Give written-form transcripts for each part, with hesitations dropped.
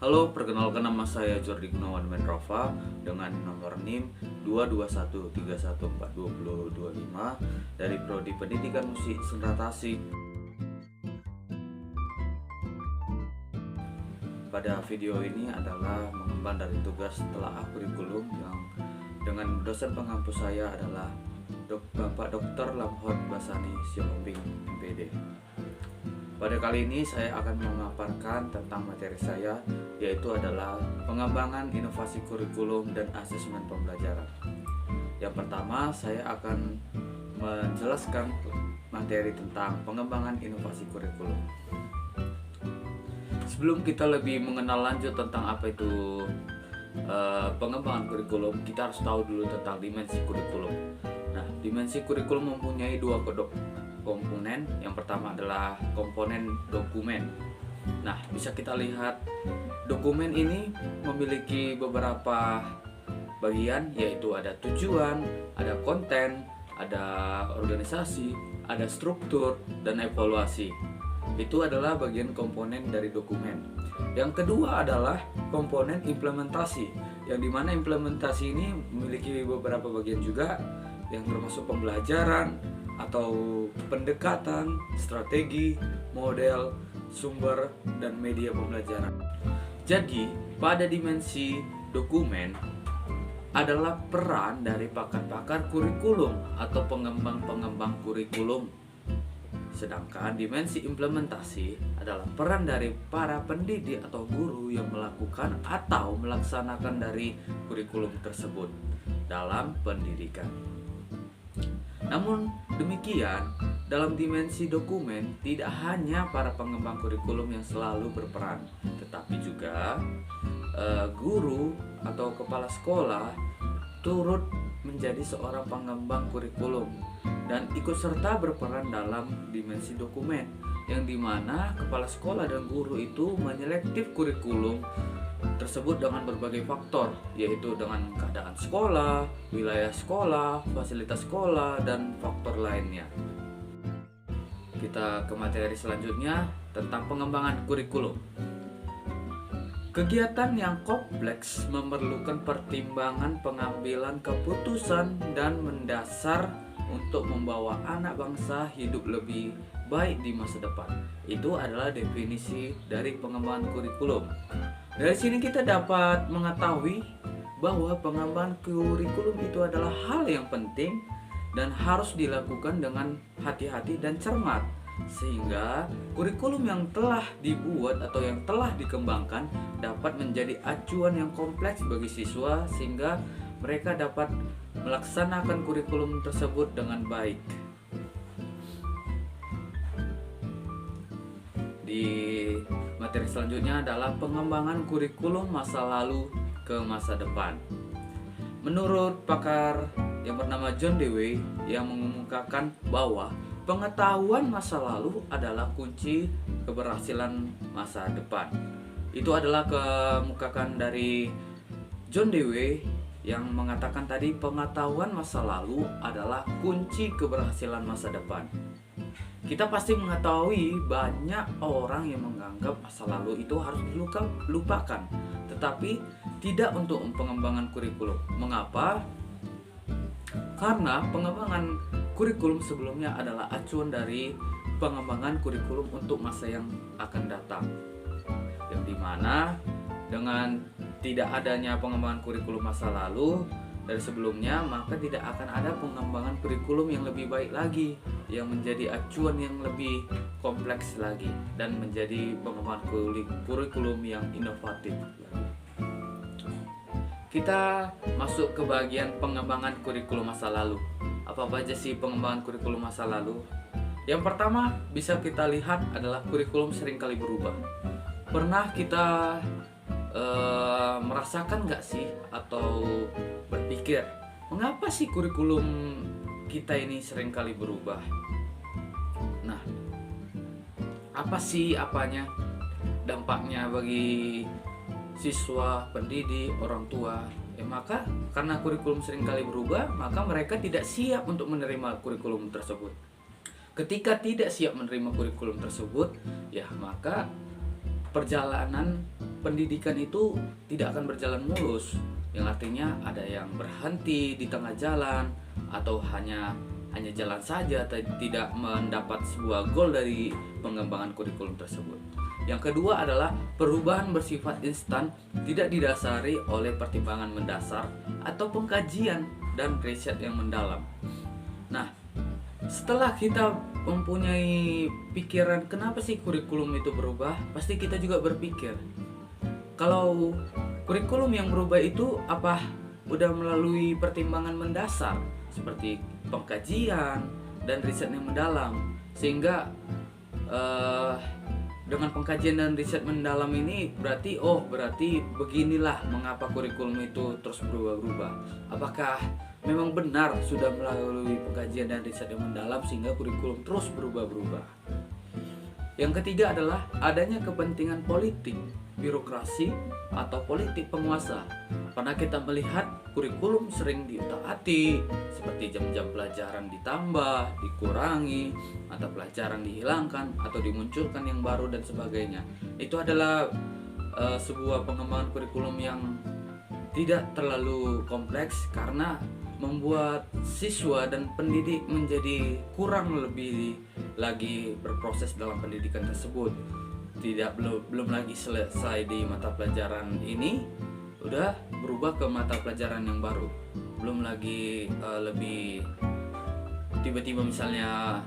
Halo, perkenalkan nama saya Jordi Gunawan Menrova dengan nomor NIM 221314225 dari Prodi Pendidikan Musik Sunda Tasik. Pada video ini adalah mengemban dari tugas telaah kurikulum yang dengan dosen pengampu saya adalah Bapak Dr. Lamhot Basani Siombing MPD. Pada kali ini saya akan memaparkan tentang materi saya, yaitu adalah pengembangan inovasi kurikulum dan asesmen pembelajaran. Yang pertama, saya akan menjelaskan materi tentang pengembangan inovasi kurikulum. Sebelum kita lebih mengenal lanjut tentang apa itu pengembangan kurikulum, kita harus tahu dulu tentang dimensi kurikulum. Nah, dimensi kurikulum mempunyai dua komponen. Yang pertama adalah komponen dokumen. Nah, bisa kita lihat dokumen ini memiliki beberapa bagian, yaitu ada tujuan, ada konten, ada organisasi, ada struktur, dan evaluasi. Itu adalah bagian komponen dari dokumen. Yang kedua adalah komponen implementasi, yang dimana implementasi ini memiliki beberapa bagian juga, yang termasuk pembelajaran atau pendekatan, strategi, model, sumber, dan media pembelajaran. Jadi, pada dimensi dokumen adalah peran dari pakar-pakar kurikulum atau pengembang-pengembang kurikulum. Sedangkan dimensi implementasi adalah peran dari para pendidik atau guru yang melakukan atau melaksanakan dari kurikulum tersebut dalam pendidikan. Namun demikian, dalam dimensi dokumen tidak hanya para pengembang kurikulum yang selalu berperan, tetapi juga guru atau kepala sekolah turut menjadi seorang pengembang kurikulum dan ikut serta berperan dalam dimensi dokumen, yang dimana kepala sekolah dan guru itu menyelektif kurikulum tersebut dengan berbagai faktor, yaitu dengan keadaan sekolah, wilayah sekolah, fasilitas sekolah, dan faktor lainnya. Kita ke materi selanjutnya tentang pengembangan kurikulum. Kegiatan yang kompleks memerlukan pertimbangan pengambilan keputusan dan mendasar untuk membawa anak bangsa hidup lebih baik di masa depan. Itu adalah definisi dari pengembangan kurikulum. Dari sini kita dapat mengetahui bahwa pengembangan kurikulum itu adalah hal yang penting dan harus dilakukan dengan hati-hati dan cermat, sehingga kurikulum yang telah dibuat atau yang telah dikembangkan dapat menjadi acuan yang kompleks bagi siswa, sehingga mereka dapat melaksanakan kurikulum tersebut dengan baik. Di materi selanjutnya adalah pengembangan kurikulum masa lalu ke masa depan. Menurut pakar yang bernama John Dewey yang mengemukakan bahwa pengetahuan masa lalu adalah kunci keberhasilan masa depan. Itu adalah kemukakan dari John Dewey yang mengatakan tadi pengetahuan masa lalu adalah kunci keberhasilan masa depan. Kita pasti mengetahui banyak orang yang menganggap masa lalu itu harus dilupakan, tetapi tidak untuk pengembangan kurikulum. Mengapa? Karena pengembangan kurikulum sebelumnya adalah acuan dari pengembangan kurikulum untuk masa yang akan datang, yang dimana dengan tidak adanya pengembangan kurikulum masa lalu dari sebelumnya, maka tidak akan ada pengembangan kurikulum yang lebih baik lagi, yang menjadi acuan yang lebih kompleks lagi, dan menjadi pengembangan kurikulum yang inovatif. Kita masuk ke bagian pengembangan kurikulum masa lalu. Apa aja sih pengembangan kurikulum masa lalu? Yang pertama bisa kita lihat adalah kurikulum seringkali berubah. Pernah kita merasakan nggak sih atau berpikir mengapa sih kurikulum kita ini seringkali berubah? Nah, apa sih apanya dampaknya bagi siswa, pendidik, orang tua? Maka karena kurikulum seringkali berubah, maka mereka tidak siap untuk menerima kurikulum tersebut. Ketika tidak siap menerima kurikulum tersebut, ya maka perjalanan pendidikan itu tidak akan berjalan mulus, yang artinya ada yang berhenti di tengah jalan atau hanya jalan saja, tidak mendapat sebuah goal dari pengembangan kurikulum tersebut. Yang kedua adalah perubahan bersifat instan, tidak didasari oleh pertimbangan mendasar atau pengkajian dan riset yang mendalam. Nah, setelah kita mempunyai pikiran kenapa sih kurikulum itu berubah, pasti kita juga berpikir, kalau kurikulum yang berubah itu apa udah melalui pertimbangan mendasar seperti pengkajian dan riset yang mendalam, sehingga dengan pengkajian dan riset mendalam ini berarti beginilah mengapa kurikulum itu terus berubah-ubah. Apakah memang benar sudah melalui pengkajian dan riset yang mendalam sehingga kurikulum terus berubah-ubah? Yang ketiga adalah adanya kepentingan politik, birokrasi, atau politik penguasa. Karena kita melihat kurikulum sering ditaati, seperti jam-jam pelajaran ditambah, dikurangi, mata pelajaran dihilangkan, atau dimunculkan yang baru dan sebagainya. Itu adalah sebuah pengembangan kurikulum yang tidak terlalu kompleks karena membuat siswa dan pendidik menjadi kurang lebih lagi berproses dalam pendidikan tersebut. Belum lagi selesai di mata pelajaran ini udah berubah ke mata pelajaran yang baru. Belum lagi lebih tiba-tiba misalnya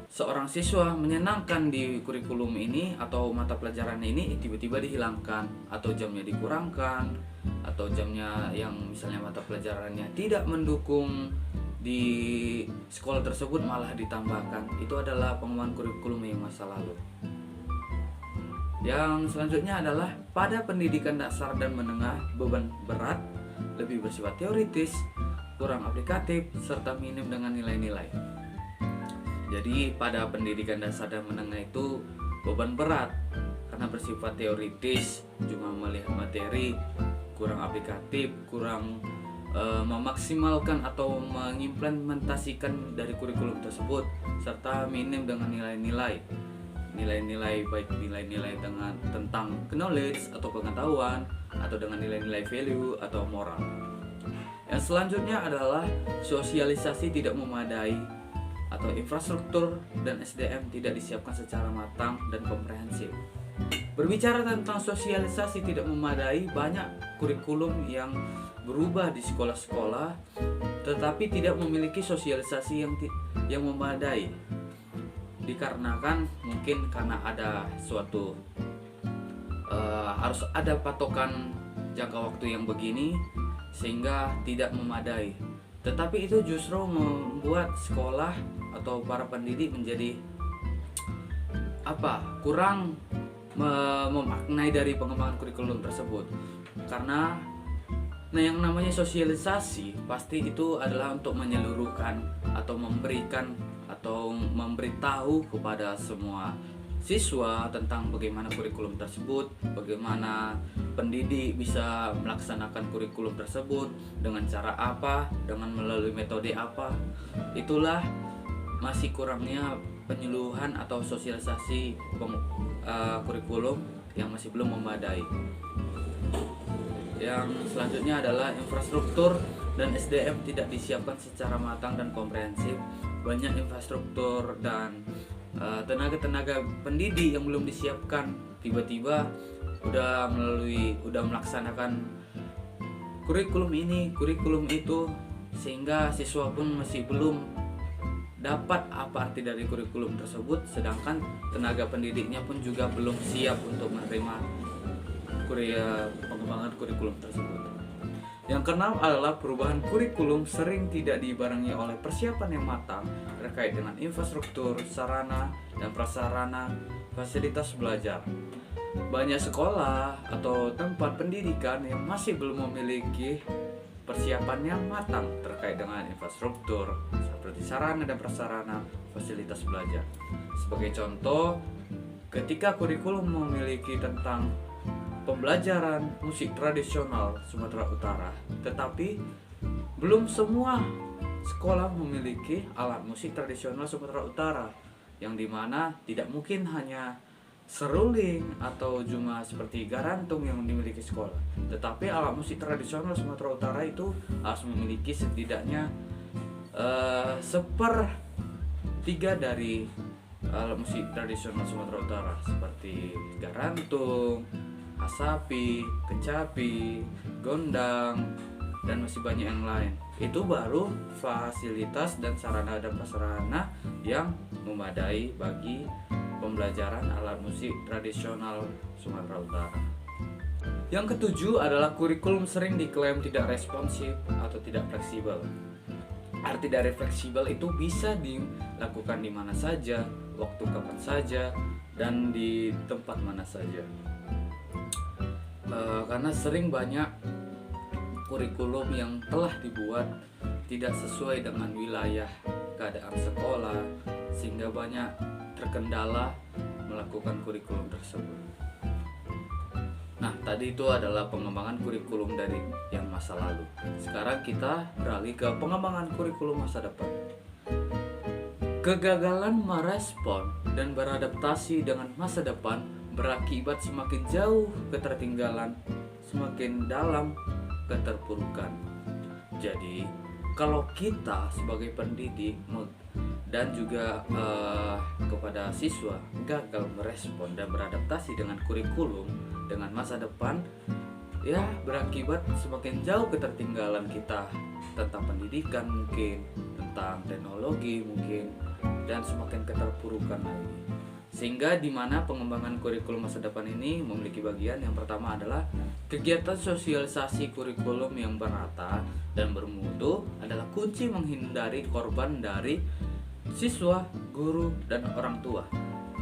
seorang siswa menyenangkan di kurikulum ini atau mata pelajaran ini tiba-tiba dihilangkan, atau jamnya dikurangkan, atau jamnya yang misalnya mata pelajarannya tidak mendukung di sekolah tersebut malah ditambahkan. Itu adalah pengembangan kurikulum yang masa lalu. Yang selanjutnya adalah pada pendidikan dasar dan menengah beban berat, lebih bersifat teoritis, kurang aplikatif, serta minim dengan nilai-nilai. Jadi pada pendidikan dasar dan menengah itu beban berat karena bersifat teoritis, cuma melihat materi, kurang aplikatif, kurang memaksimalkan atau mengimplementasikan dari kurikulum tersebut, serta minim dengan nilai-nilai baik nilai-nilai tentang knowledge atau pengetahuan, atau dengan nilai-nilai value atau moral. Yang selanjutnya adalah sosialisasi tidak memadai atau infrastruktur dan SDM tidak disiapkan secara matang dan komprehensif. Berbicara tentang sosialisasi tidak memadai, banyak kurikulum yang berubah di sekolah-sekolah tetapi tidak memiliki sosialisasi yang memadai. Dikarenakan mungkin karena ada suatu harus ada patokan jangka waktu yang begini sehingga tidak memadai. Tetapi itu justru membuat sekolah atau para pendidik menjadi kurang memaknai dari pengembangan kurikulum tersebut. Karena yang namanya sosialisasi pasti itu adalah untuk menyeluruhkan atau memberikan atau memberitahu kepada semua siswa tentang bagaimana kurikulum tersebut, bagaimana pendidik bisa melaksanakan kurikulum tersebut, dengan cara apa, dengan melalui metode apa. Itulah masih kurangnya penyuluhan atau sosialisasi kurikulum yang masih belum memadai. Yang selanjutnya adalah infrastruktur dan SDM tidak disiapkan secara matang dan komprehensif. Banyak infrastruktur dan tenaga-tenaga pendidik yang belum disiapkan, tiba-tiba udah melaksanakan kurikulum ini, kurikulum itu, sehingga siswa pun masih belum dapat apa arti dari kurikulum tersebut, sedangkan tenaga pendidiknya pun juga belum siap untuk menerima pengembangan kurikulum tersebut. Yang keenam adalah perubahan kurikulum sering tidak dibarengi oleh persiapan yang matang terkait dengan infrastruktur, sarana, dan prasarana fasilitas belajar. Banyak sekolah atau tempat pendidikan yang masih belum memiliki persiapan yang matang terkait dengan infrastruktur seperti sarana dan prasarana fasilitas belajar. Sebagai contoh, ketika kurikulum memiliki tentang pembelajaran musik tradisional Sumatera Utara, tetapi belum semua sekolah memiliki alat musik tradisional Sumatera Utara, yang dimana tidak mungkin hanya seruling atau cuma seperti garantung yang dimiliki sekolah. Tetapi alat musik tradisional Sumatera Utara itu harus memiliki setidaknya sepertiga dari alat musik tradisional Sumatera Utara, seperti garantung, asapi, kecapi, gondang, dan masih banyak yang lain. Itu baru fasilitas dan sarana dan prasarana yang memadai bagi pembelajaran alat musik tradisional Sumatera Utara. Yang ketujuh adalah kurikulum sering diklaim tidak responsif atau tidak fleksibel. Arti dari fleksibel itu bisa dilakukan di mana saja, waktu kapan saja, dan di tempat mana saja. Karena sering banyak kurikulum yang telah dibuat tidak sesuai dengan wilayah keadaan sekolah, sehingga banyak terkendala melakukan kurikulum tersebut. Nah, tadi itu adalah pengembangan kurikulum dari yang masa lalu. Sekarang kita beralih ke pengembangan kurikulum masa depan. Kegagalan merespon dan beradaptasi dengan masa depan berakibat semakin jauh ketertinggalan, semakin dalam keterpurukan. Jadi, kalau kita sebagai pendidik dan juga kepada siswa gagal merespon dan beradaptasi dengan kurikulum dengan masa depan, ya berakibat semakin jauh ketertinggalan kita tentang pendidikan mungkin, tentang teknologi mungkin, dan semakin keterpurukan lagi. Sehingga di mana pengembangan kurikulum masa depan ini memiliki bagian yang pertama adalah kegiatan sosialisasi kurikulum yang merata dan bermutu adalah kunci menghindari korban dari siswa, guru, dan orang tua.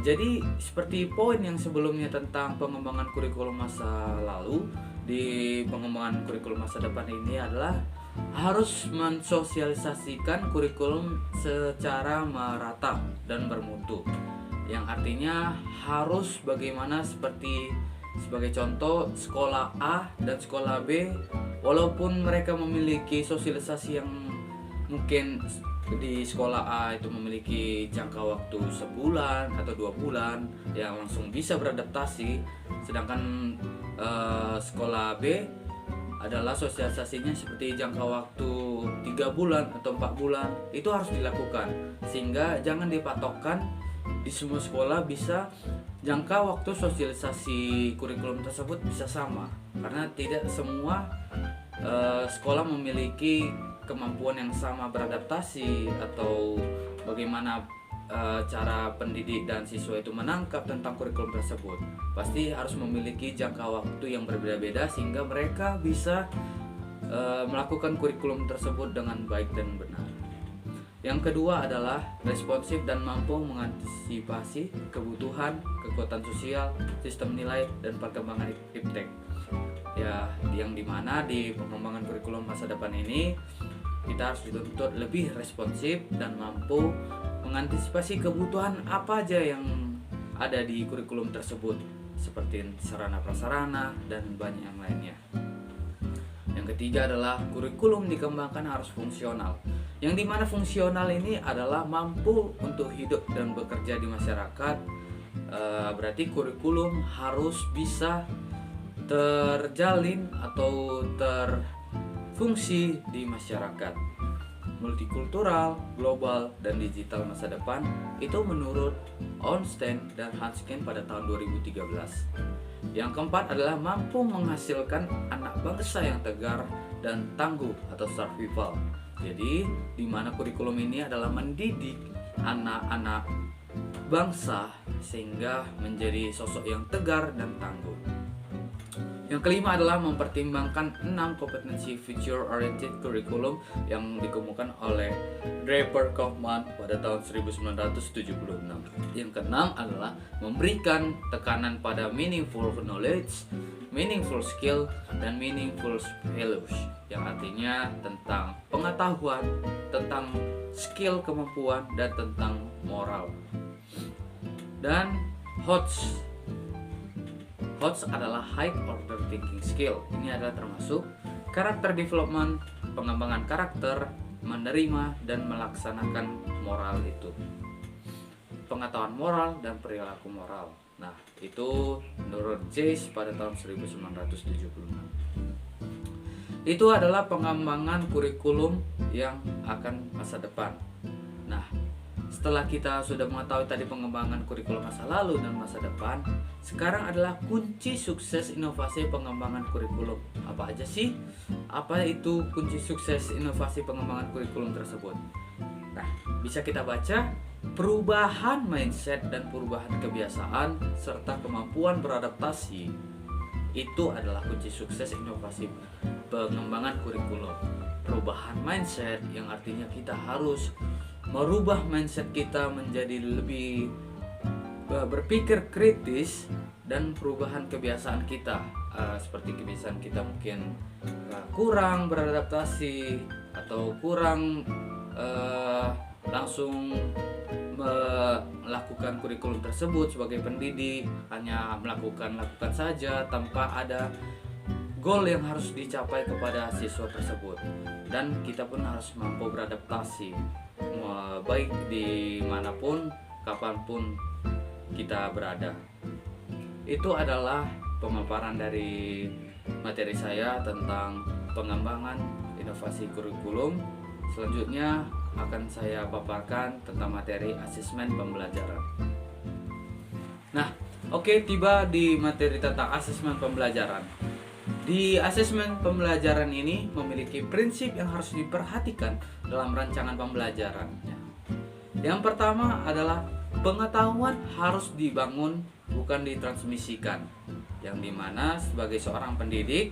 Jadi seperti poin yang sebelumnya tentang pengembangan kurikulum masa lalu, di pengembangan kurikulum masa depan ini adalah harus mensosialisasikan kurikulum secara merata dan bermutu. Yang artinya harus bagaimana seperti sebagai contoh sekolah A dan sekolah B, walaupun mereka memiliki sosialisasi yang mungkin di sekolah A itu memiliki jangka waktu sebulan atau 2 bulan yang langsung bisa beradaptasi, sedangkan sekolah B adalah sosialisasinya seperti jangka waktu 3 bulan atau 4 bulan. Itu harus dilakukan sehingga jangan dipatokkan di semua sekolah bisa jangka waktu sosialisasi kurikulum tersebut bisa sama, karena tidak semua sekolah memiliki kemampuan yang sama beradaptasi atau bagaimana cara pendidik dan siswa itu menangkap tentang kurikulum tersebut. Pasti harus memiliki jangka waktu yang berbeda-beda sehingga mereka bisa melakukan kurikulum tersebut dengan baik dan benar. Yang kedua adalah responsif dan mampu mengantisipasi kebutuhan, kekuatan sosial, sistem nilai, dan perkembangan iptek. Ya, yang dimana di pengembangan kurikulum masa depan ini kita harus dituntut lebih responsif dan mampu mengantisipasi kebutuhan apa aja yang ada di kurikulum tersebut, seperti sarana prasarana dan banyak yang lainnya. Yang ketiga adalah kurikulum dikembangkan harus fungsional, yang dimana fungsional ini adalah mampu untuk hidup dan bekerja di masyarakat. Berarti kurikulum harus bisa terjalin atau terfungsi di masyarakat multikultural, global, dan digital masa depan. Itu menurut Ornstein dan Hanskin pada tahun 2013. Yang keempat adalah mampu menghasilkan anak bangsa yang tegar dan tangguh atau survival. Jadi di mana kurikulum ini adalah mendidik anak-anak bangsa sehingga menjadi sosok yang tegar dan tangguh. Yang kelima adalah mempertimbangkan 6 kompetensi future oriented curriculum yang dikemukakan oleh Draper Kaufman pada tahun 1976. Yang keenam adalah memberikan tekanan pada meaningful knowledge, meaningful skill, dan meaningful values, yang artinya tentang pengetahuan, tentang skill kemampuan, dan tentang moral. Dan HOTS adalah high order thinking skill. Ini adalah termasuk karakter development, pengembangan karakter, menerima dan melaksanakan moral itu. pengetahuan moral dan perilaku moral. Nah, itu menurut Jace pada tahun 1976. Itu adalah pengembangan kurikulum yang akan masa depan. Nah, setelah kita sudah mengetahui tadi pengembangan kurikulum masa lalu dan masa depan, sekarang adalah kunci sukses inovasi pengembangan kurikulum. Apa aja sih? Apa itu kunci sukses inovasi pengembangan kurikulum tersebut? Nah, bisa kita baca perubahan mindset dan perubahan kebiasaan serta kemampuan beradaptasi. Itu adalah kunci sukses inovasi pengembangan kurikulum. Perubahan mindset yang artinya kita harus merubah mindset kita menjadi lebih berpikir kritis, dan perubahan kebiasaan kita seperti kebiasaan kita mungkin kurang beradaptasi atau kurang langsung melakukan kurikulum tersebut sebagai pendidik, hanya melakukan saja tanpa ada goal yang harus dicapai kepada siswa tersebut. Dan kita pun harus mampu beradaptasi baik dimanapun, kapanpun kita berada. Itu adalah pemaparan dari materi saya tentang pengembangan inovasi kurikulum. Selanjutnya akan saya paparkan tentang materi asesmen pembelajaran. Nah, oke, tiba di materi tentang asesmen pembelajaran. Di asesmen pembelajaran ini memiliki prinsip yang harus diperhatikan dalam rancangan pembelajarannya. Yang pertama adalah pengetahuan harus dibangun, bukan ditransmisikan. Yang dimana sebagai seorang pendidik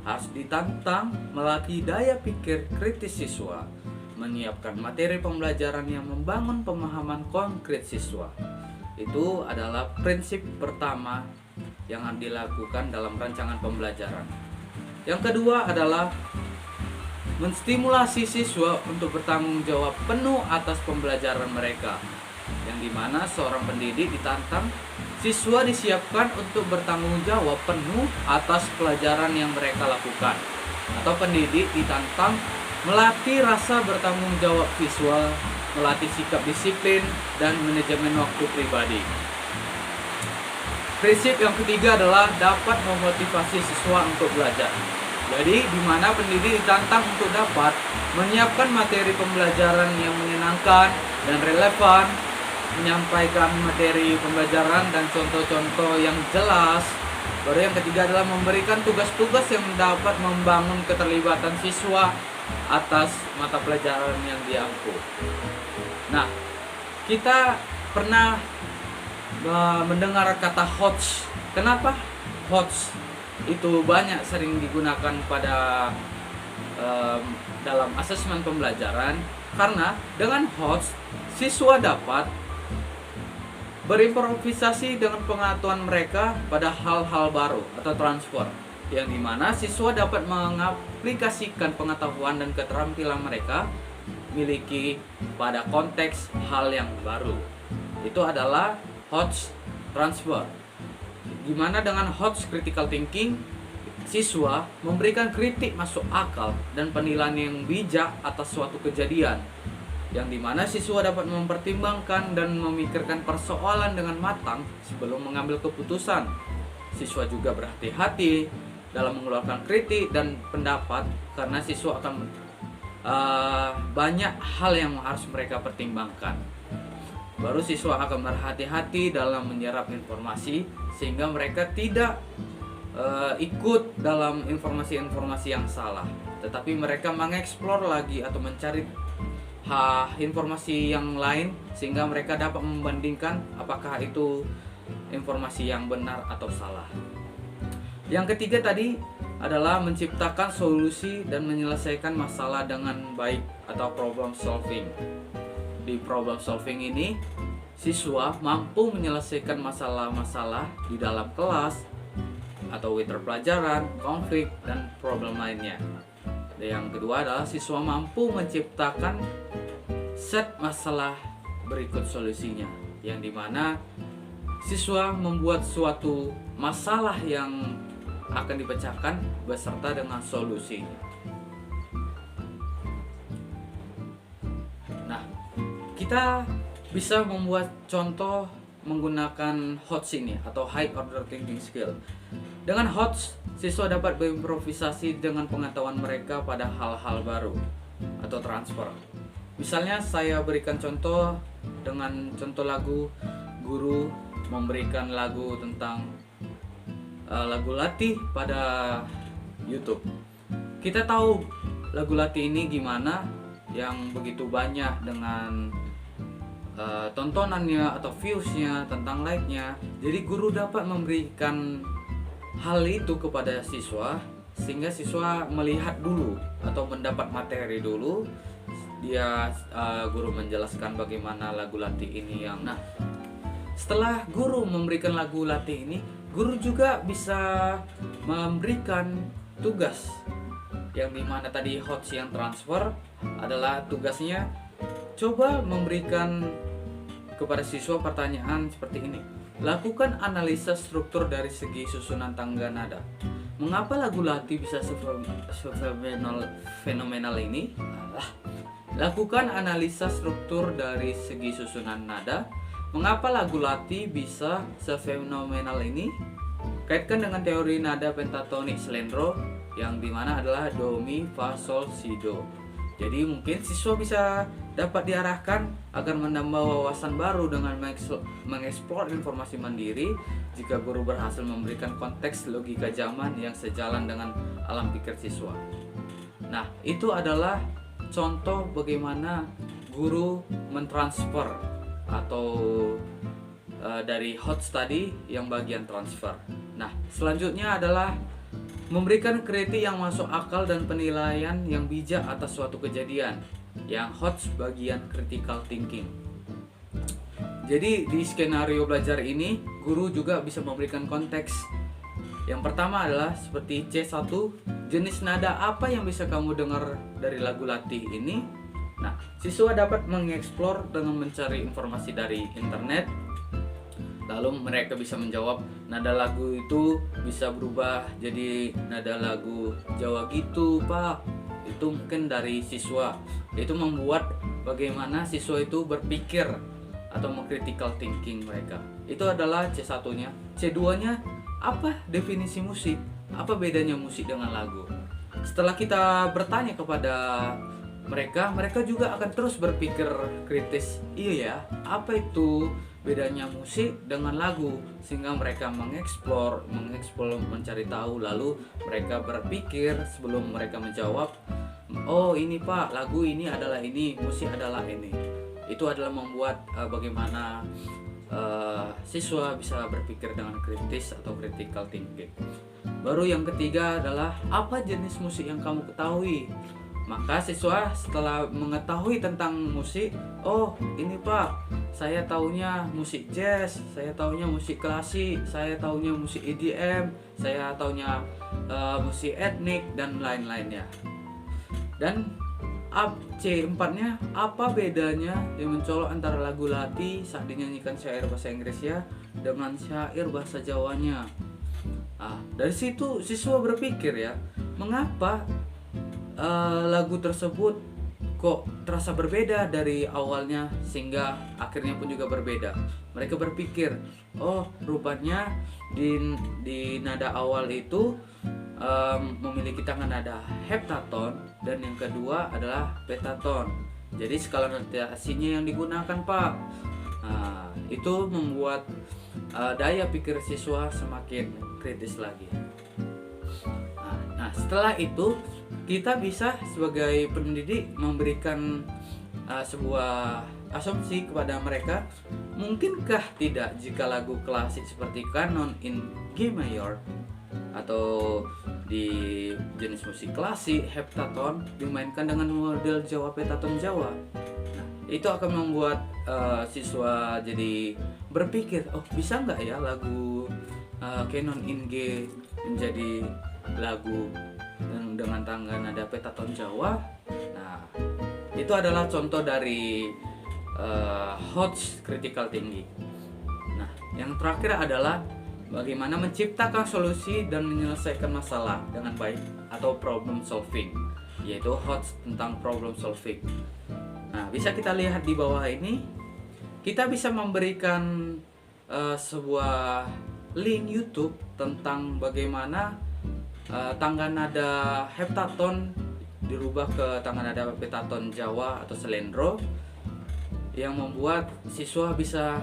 harus ditantang melatih daya pikir kritis siswa, menyiapkan materi pembelajaran yang membangun pemahaman konkret siswa. Itu adalah prinsip pertama yang dilakukan dalam rancangan pembelajaran. Yang kedua adalah menstimulasi siswa untuk bertanggung jawab penuh atas pembelajaran mereka, yang dimana seorang pendidik ditantang siswa disiapkan untuk bertanggung jawab penuh atas pelajaran yang mereka lakukan, atau pendidik ditantang melatih rasa bertanggung jawab siswa, melatih sikap disiplin dan manajemen waktu pribadi. Prinsip yang ketiga adalah dapat memotivasi siswa untuk belajar. Jadi di mana pendidik ditantang untuk dapat menyiapkan materi pembelajaran yang menyenangkan dan relevan, menyampaikan materi pembelajaran dan contoh-contoh yang jelas. Baru yang ketiga adalah memberikan tugas-tugas yang dapat membangun keterlibatan siswa atas mata pelajaran yang diangkut. Nah, kita pernah mendengar kata HOTS. Kenapa HOTS itu banyak sering digunakan pada dalam asesmen pembelajaran? Karena dengan HOTS siswa dapat berimprovisasi dengan pengetahuan mereka pada hal-hal baru atau transfer, yang dimana siswa dapat mengaplikasikan pengetahuan dan keterampilan mereka miliki pada konteks hal yang baru. Itu adalah HOTS transfer. Dimana dengan HOTS critical thinking, siswa memberikan kritik masuk akal dan penilaian yang bijak atas suatu kejadian, yang dimana siswa dapat mempertimbangkan dan memikirkan persoalan dengan matang sebelum mengambil keputusan. Siswa juga berhati-hati dalam mengeluarkan kritik dan pendapat, karena siswa akan banyak hal yang harus mereka pertimbangkan. Baru siswa akan berhati-hati dalam menyerap informasi, sehingga mereka tidak ikut dalam informasi-informasi yang salah, tetapi mereka mengeksplor lagi atau mencari informasi yang lain, sehingga mereka dapat membandingkan apakah itu informasi yang benar atau salah. Yang ketiga tadi adalah menciptakan solusi dan menyelesaikan masalah dengan baik atau problem solving. Di problem solving ini, siswa mampu menyelesaikan masalah-masalah di dalam kelas atau with pelajaran, konflik, dan problem lainnya. Dan yang kedua adalah siswa mampu menciptakan set masalah berikut solusinya, yang dimana siswa membuat suatu masalah yang akan dipecahkan beserta dengan solusinya. Nah, kita bisa membuat contoh menggunakan HOTS ini atau High Order Thinking Skill. Dengan HOTS, siswa dapat berimprovisasi dengan pengetahuan mereka pada hal-hal baru atau transfer. Misalnya saya berikan contoh dengan contoh lagu, guru memberikan lagu tentang lagu latih pada YouTube. Kita tahu lagu latih ini gimana, yang begitu banyak dengan tontonannya atau viewsnya, tentang like-nya. Jadi guru dapat memberikan hal itu kepada siswa sehingga siswa melihat dulu atau mendapat materi dulu. Dia guru menjelaskan bagaimana lagu latih ini yang setelah guru memberikan lagu latih ini, guru juga bisa memberikan tugas yang dimana tadi HOTS yang transfer adalah tugasnya coba memberikan kepada siswa pertanyaan seperti ini. Lakukan analisa struktur dari segi susunan tangga nada. Mengapa lagu latih bisa fenomenal ini? Lakukan analisa struktur dari segi susunan nada. Mengapa lagu latih bisa sefenomenal ini? Kaitkan dengan teori nada pentatonik Slendro yang dimana adalah do, mi, fa, sol, si, do. Jadi mungkin siswa bisa dapat diarahkan agar menambah wawasan baru dengan mengeksplor informasi mandiri jika guru berhasil memberikan konteks logika zaman yang sejalan dengan alam pikir siswa. Nah, itu adalah contoh bagaimana guru mentransfer atau dari HOTS tadi yang bagian transfer. Nah, selanjutnya adalah memberikan kritik yang masuk akal dan penilaian yang bijak atas suatu kejadian, yang HOTS bagian critical thinking. Jadi di skenario belajar ini guru juga bisa memberikan konteks. Yang pertama adalah seperti C1, jenis nada apa yang bisa kamu dengar dari lagu latih ini? Nah, siswa dapat mengeksplor dengan mencari informasi dari internet. Lalu mereka bisa menjawab, nada lagu itu bisa berubah jadi nada lagu Jawa gitu, Pak. Itu mungkin dari siswa. Itu membuat bagaimana siswa itu berpikir atau critical thinking mereka. Itu adalah C1-nya. C2-nya, apa definisi musik? Apa bedanya musik dengan lagu? Setelah kita bertanya kepada mereka juga akan terus berpikir kritis. Iya ya, apa itu bedanya musik dengan lagu, sehingga mereka mengeksplor, mencari tahu, lalu mereka berpikir sebelum mereka menjawab, oh ini Pak, lagu ini adalah ini, musik adalah ini. Itu adalah membuat bagaimana siswa bisa berpikir dengan kritis atau critical thinking. Baru yang ketiga adalah apa jenis musik yang kamu ketahui. Maka siswa setelah mengetahui tentang musik, oh ini Pak, saya taunya musik jazz, saya taunya musik klasik, saya taunya musik EDM, saya taunya musik etnik dan lain-lainnya. Dan C4-nya, apa bedanya yang mencolok antara lagu latih saat dinyanyikan syair bahasa Inggrisnya dengan syair bahasa Jawanya. Dari situ siswa berpikir ya, mengapa lagu tersebut kok terasa berbeda dari awalnya sehingga akhirnya pun juga berbeda. Mereka berpikir, oh rupanya di nada awal itu memiliki tangan nada heptaton dan yang kedua adalah pentaton. Jadi skala notasinya yang digunakan Pak. Itu membuat daya pikir siswa semakin kritis lagi. Nah, setelah itu kita bisa sebagai pendidik memberikan sebuah asumsi kepada mereka. Mungkinkah tidak jika lagu klasik seperti Canon in G Major atau di jenis musik klasik heptaton dimainkan dengan model Jawa pentaton Jawa? Nah, itu akan membuat siswa jadi berpikir, oh bisa nggak ya lagu Canon in G menjadi lagu dengan tangga nada pentaton Jawa. Nah, itu adalah contoh dari HOTS critical thinking. Nah, yang terakhir adalah bagaimana menciptakan solusi dan menyelesaikan masalah dengan baik atau problem solving, yaitu HOTS tentang problem solving. Nah, bisa kita lihat di bawah ini. kita bisa memberikan sebuah link YouTube tentang bagaimana tangga nada heptaton dirubah ke tangga nada pentaton Jawa atau selendro, yang membuat siswa bisa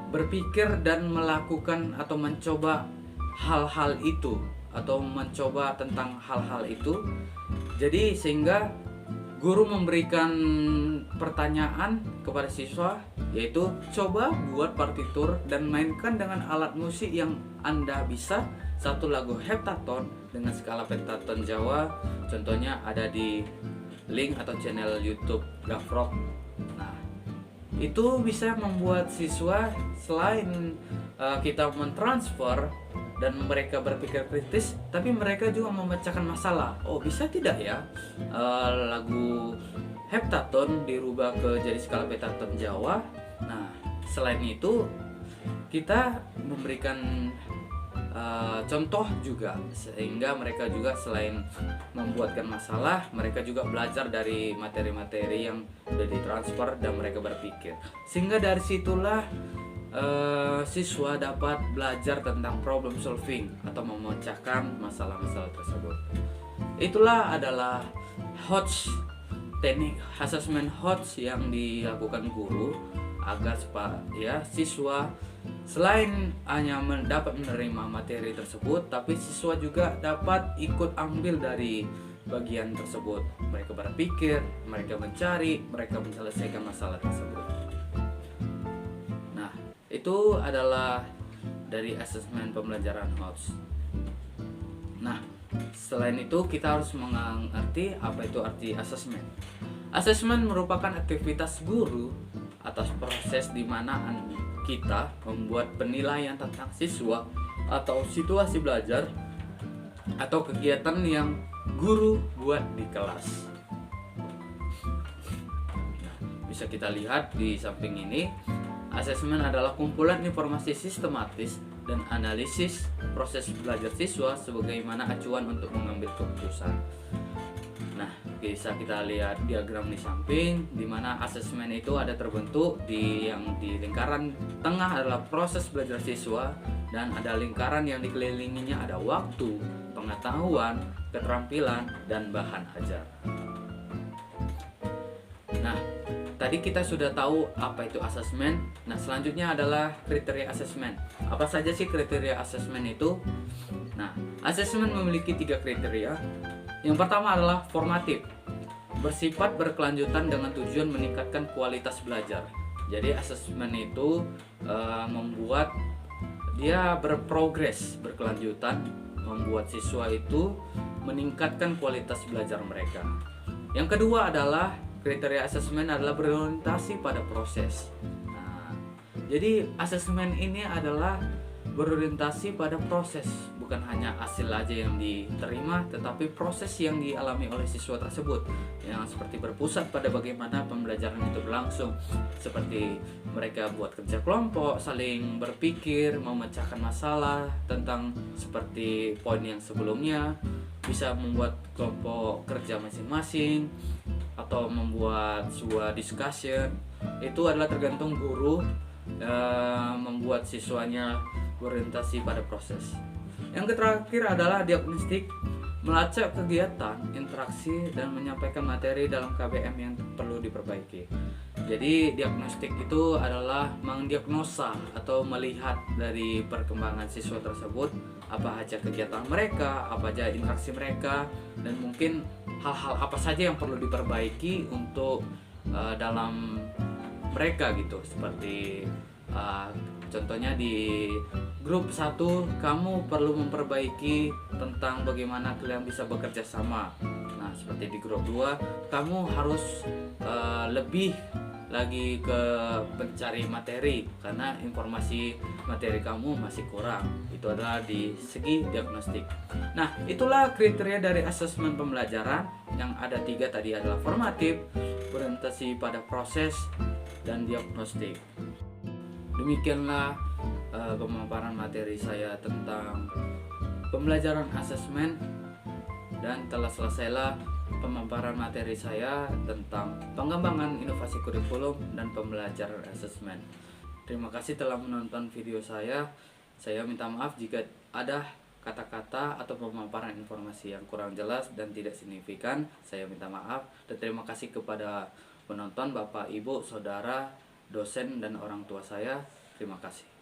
berpikir dan melakukan atau mencoba hal-hal itu, atau mencoba tentang hal-hal itu. Jadi sehingga guru memberikan pertanyaan kepada siswa, yaitu coba buat partitur dan mainkan dengan alat musik yang Anda bisa satu lagu heptaton dengan skala pentaton Jawa. Contohnya ada di link atau channel YouTube Gafrock. Nah, itu bisa membuat siswa selain kita mentransfer dan mereka berpikir kritis, tapi mereka juga memecahkan masalah. Oh, bisa tidak ya lagu heptaton dirubah ke jadi skala pentaton Jawa? Nah, selain itu kita memberikan contoh juga, sehingga mereka juga selain membuatkan masalah, mereka juga belajar dari materi-materi yang sudah ditransfer dan mereka berpikir, sehingga dari situlah siswa dapat belajar tentang problem solving atau memecahkan masalah-masalah tersebut. Itulah adalah HOTS, teknik assessment HOTS yang dilakukan guru agar supaya siswa selain hanya dapat menerima materi tersebut, tapi siswa juga dapat ikut ambil dari bagian tersebut. Mereka berpikir, mereka mencari, mereka menyelesaikan masalah tersebut. Nah, itu adalah dari asesmen pembelajaran HOTS. Nah, selain itu kita harus mengerti apa itu arti asesmen. Asesmen merupakan aktivitas guru atas proses di mana kita membuat penilaian tentang siswa atau situasi belajar atau kegiatan yang guru buat di kelas. Nah, bisa kita lihat di samping ini, asesmen adalah kumpulan informasi sistematis dan analisis proses belajar siswa sebagaimana acuan untuk mengambil keputusan. Nah, bisa kita lihat diagram di samping, di mana asesmen itu ada terbentuk di lingkaran tengah adalah proses belajar siswa, dan ada lingkaran yang dikelilinginya ada waktu, pengetahuan, keterampilan, dan bahan ajar. Nah, tadi kita sudah tahu apa itu asesmen. Nah, selanjutnya adalah kriteria asesmen. Apa saja sih kriteria asesmen itu? Nah, asesmen memiliki 3 kriteria. Yang pertama adalah formatif, bersifat berkelanjutan dengan tujuan meningkatkan kualitas belajar. Jadi asesmen itu membuat dia berprogres, berkelanjutan, membuat siswa itu meningkatkan kualitas belajar mereka. Yang kedua adalah kriteria asesmen adalah berorientasi pada proses. Nah, jadi asesmen ini adalah berorientasi pada proses, bukan hanya hasil aja yang diterima, tetapi proses yang dialami oleh siswa tersebut, yang seperti berpusat pada bagaimana pembelajaran itu berlangsung, seperti mereka buat kerja kelompok, saling berpikir, memecahkan masalah tentang seperti poin yang sebelumnya, bisa membuat kelompok kerja masing-masing, atau membuat sebuah discussion. Itu adalah tergantung guru membuat siswanya berorientasi pada proses. Yang terakhir adalah diagnostik, melacak kegiatan, interaksi, dan menyampaikan materi dalam KBM yang perlu diperbaiki. Jadi diagnostik itu adalah mendiagnosa atau melihat dari perkembangan siswa tersebut, apa aja kegiatan mereka, apa aja interaksi mereka, dan mungkin hal-hal apa saja yang perlu diperbaiki untuk dalam mereka gitu. Seperti contohnya di grup 1 kamu perlu memperbaiki tentang bagaimana kalian bisa bekerja sama. Nah, seperti di grup 2 kamu harus lebih lagi ke pencari materi karena informasi materi kamu masih kurang. Itu adalah di segi diagnostik. Nah, itulah kriteria dari asesmen pembelajaran yang ada 3 tadi adalah formatif, orientasi pada proses, dan diagnostik. Demikianlah pemaparan materi saya tentang pembelajaran asesmen, dan telah selesailah pemaparan materi saya tentang pengembangan inovasi kurikulum dan pembelajaran asesmen. Terima kasih telah menonton video saya. Saya minta maaf jika ada kata-kata atau pemaparan informasi yang kurang jelas dan tidak signifikan. Saya minta maaf dan terima kasih kepada penonton, Bapak, Ibu, Saudara, dosen, dan orang tua saya. Terima kasih.